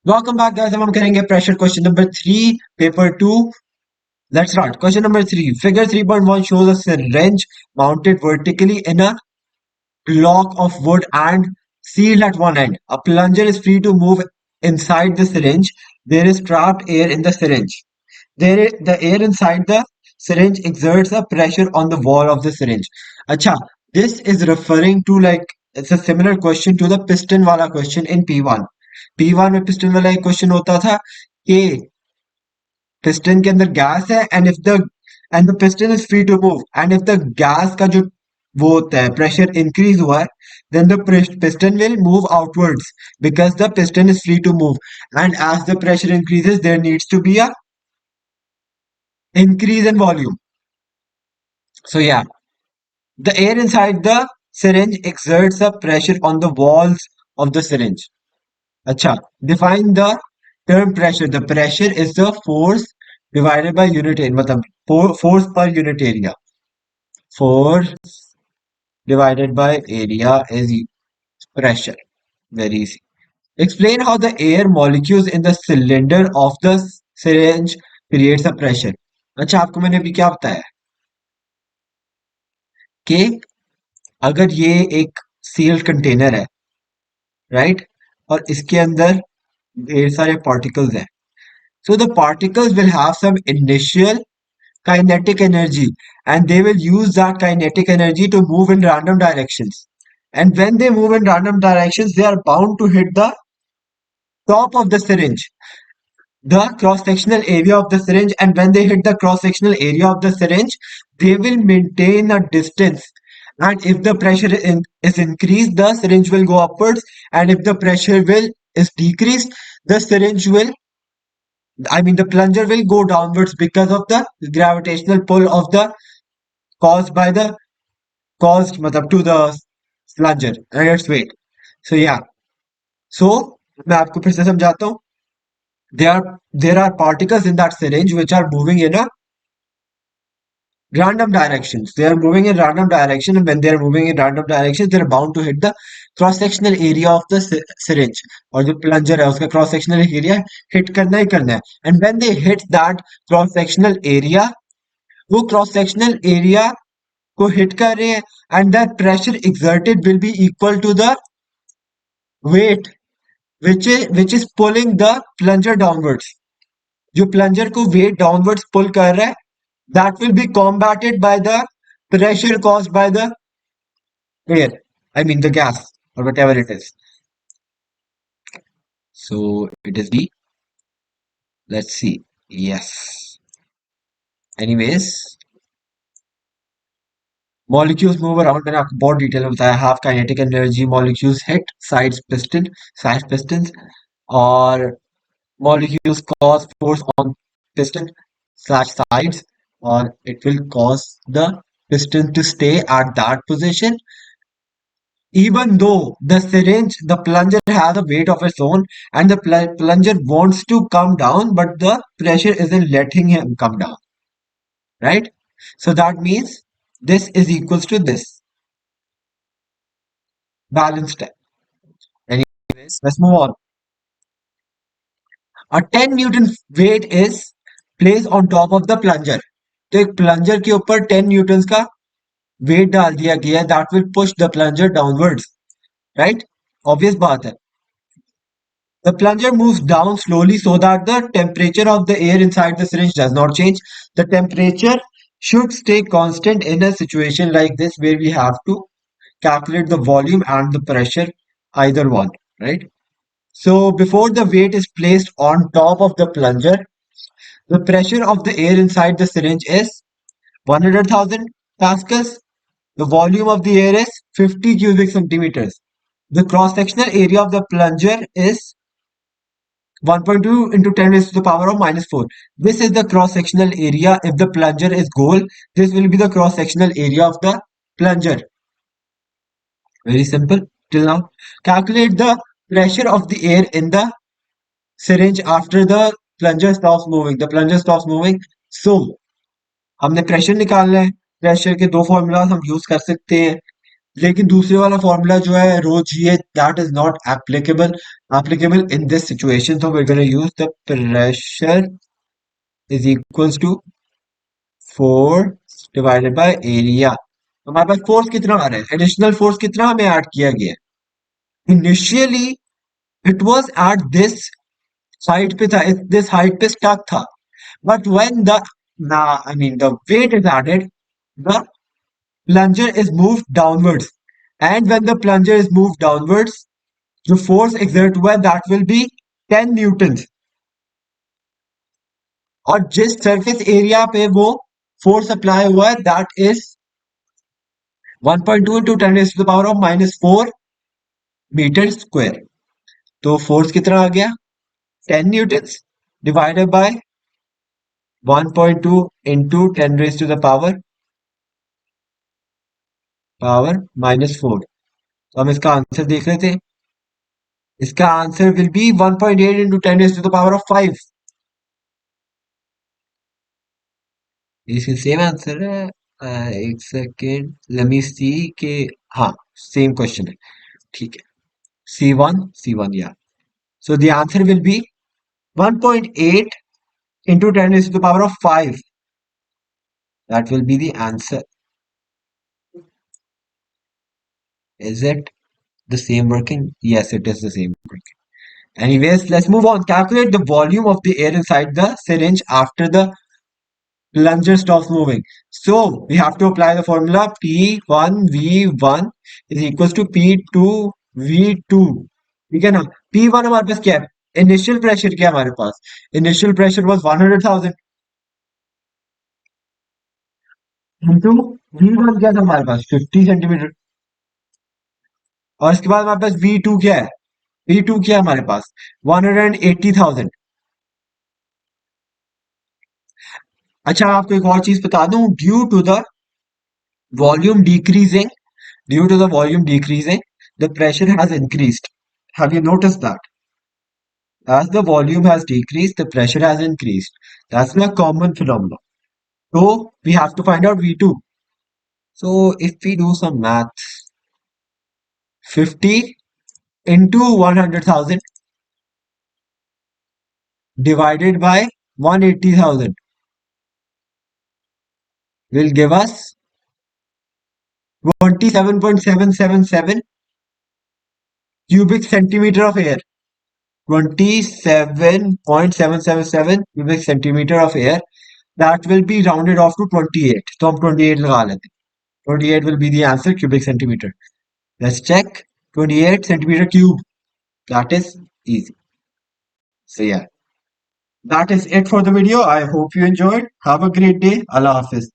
Welcome back, guys. अब हम करेंगे pressure question number 3, paper 2. Let's start. Question number 3. Figure 3.1 shows a syringe mounted vertically in a block of wood and sealed at one end. A plunger is free to move inside the syringe. There is trapped air in the syringe. The air inside the syringe exerts a pressure on the wall of the syringe. अच्छा, this is referring to like it's a similar question to the piston वाला question in P1. P1 में piston वाला एक question होता था कि piston के अंदर गैस है and the piston is free to move and if the gas का जो वो होता है pressure increase हुआ है then the piston will move outwards because the piston is free to move and as the pressure increases there needs to be a increase in volume. So yeah, the air inside the syringe exerts a pressure on the walls of the syringe. अच्छा, define the term pressure. The pressure is the force divided by unit area. मतलब force per unit area. Force divided by area is pressure. Very easy. Explain how the air molecules in the cylinder of the syringe creates a pressure. अच्छा आपको मैंने अभी क्या बताया कि अगर ये एक सील्ड कंटेनर है, राइट, और इसके अंदर ढेर सारे पार्टिकल्स हैं. So the particles will have some initial kinetic energy and they will use that kinetic energy to move in random directions. And when they move in random directions, they are bound to hit the top of the syringe, the cross-sectional area of the syringe. And when they hit the cross-sectional area of the syringe, they will maintain a distance. And if the pressure is increased, the syringe will go upwards. And if the pressure will is decreased, the syringe will the plunger will go downwards because of the gravitational pull of the caused by the caused matlab to the plunger and its weight. So yeah. So मैं आपको फिर से समझाता हूँ. There are particles in that syringe which are moving in a random directions. They are moving in random direction, and when they are moving in random directions, they are bound to hit the cross-sectional area of the syringe. और जो plunger है उसका cross-sectional area hit करना ही करना है. And when they hit that cross-sectional area, वो cross-sectional area को hit कर रहे हैं and the pressure exerted will be equal to the weight which is pulling the plunger downwards. जो plunger को weight downwards pull कर रहा है that will be combated by the pressure caused by the air. The gas or whatever it is. So it is B. Let's see. Yes. Anyways, molecules move around. मैंने आपको बहुत detail में बताया. Have kinetic energy. Molecules hit side pistons, or molecules cause force on piston slash sides, or it will cause the piston to stay at that position. Even though the plunger has a weight of its own and the plunger wants to come down, but the pressure isn't letting him come down, right? So that means this is equals to this. Balanced step. Anyways, let's move on. A 10 Newton weight is placed on top of the plunger. तो एक plunger के ऊपर 10 Newton का wait डाल दिया गया है. That will push the plunger downwards, right. Obvious बात है. The plunger moves down slowly so that the temperature of the air inside the syringe does not change. The temperature should stay constant in a situation like this where we have to calculate the volume and the pressure, either one, right? So before the weight is placed on top of the plunger, the pressure of the air inside the syringe is 100,000 pascals. The volume of the air is 50 cubic centimeters. The cross-sectional area of the plunger is 1.2 into 10 raised to the power of minus 4. This is the cross-sectional area. If the plunger is goal, this will be the cross-sectional area of the plunger. Very simple till now. Calculate the pressure of the air in the syringe after the plunger stops moving. The plunger stops moving. So, हमने pressure निकालना है. Pressure के दो formula हम use कर सकते हैं. लेकिन दूसरे वाला फॉर्मूला जो है rho g h that is not applicable in this situation, so we're going to use the pressure is equals to force divided by area. हमारे पास फोर्स कितना आ रहा है, एडिशनल फोर्स कितना हमें ऐड किया गया है। Initially it was at this height पे था, दिस हाइट पे स्टक था, but when the I mean the weight is added, the plunger is moved downwards, and when the plunger is moved downwards, जो force exert हुआ है that will be 10 Newton, और जिस surface area पे वो force apply हुआ है that is 1.2 into 10 raised to the power of -4 metre square. तो फोर्स कितना आ गया, 10 newton divided by 1.2 into 10 raised to the power -4। तो हम इसका आंसर देख रहे थे, इसका answer will be 1.8 into 10 raised to the power of 5। इसका सेम आंसर है। एक सेकेंड, लेट मी सी के, हाँ सेम क्वेश्चन है, ठीक है। C1 या, so the answer will be 1.8 into 10 raised to the power of 5, that will be the answer। Is it the same working? Yes, it is the same working. Anyways, let's move on. Calculate the volume of the air inside the syringe after the plunger stops moving. So we have to apply the formula P1V1 is equals to P2V2। ठीक है ना। P1 हमारे पास क्या है, initial pressure क्या है हमारे पास, initial pressure was 100,000 into V1 क्या था हमारे पास 50 सेंटीमीटर, और इसके बाद हमारे पास V2 क्या है, V2 क्या है हमारे पास 180,000। अच्छा आपको एक और चीज बता दूं, volume decreasing due to the volume decreasing the pressure has increased। Have you noticed that? As the volume has decreased, the pressure has increased। That's a common phenomenon, so we have to find out V2। So if we do some math, 50 into 100,000 divided by 180,000 will give us 27.777 cubic centimeter of air। 27.777 cubic centimeter of air, that will be rounded off to 28, तो हम 28 लगा लेते हैं। 28 will be the answer, cubic centimeter। Let's check, 28 centimeter cube, that is easy। So yeah, that is it for the video। I hope you enjoyed। Have a great day। Allah Hafiz।